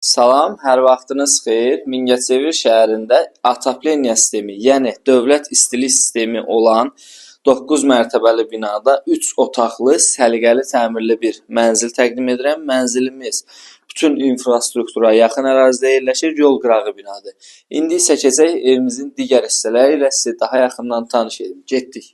Salam, hər vaxtınız xeyir. Mingəçevir şəhərində atapleniya sistemi, yəni dövlət istilik sistemi olan 9 mərtəbəli binada 3 otaqlı, səliqəli təmirli bir mənzil təqdim edirəm. Mənzilimiz bütün infrastruktura yaxın ərazidə yerləşir, yol qırağı binadır. İndi isə keçək evimizin digər hissələri ilə sizi daha yaxından tanış edim. Getdik.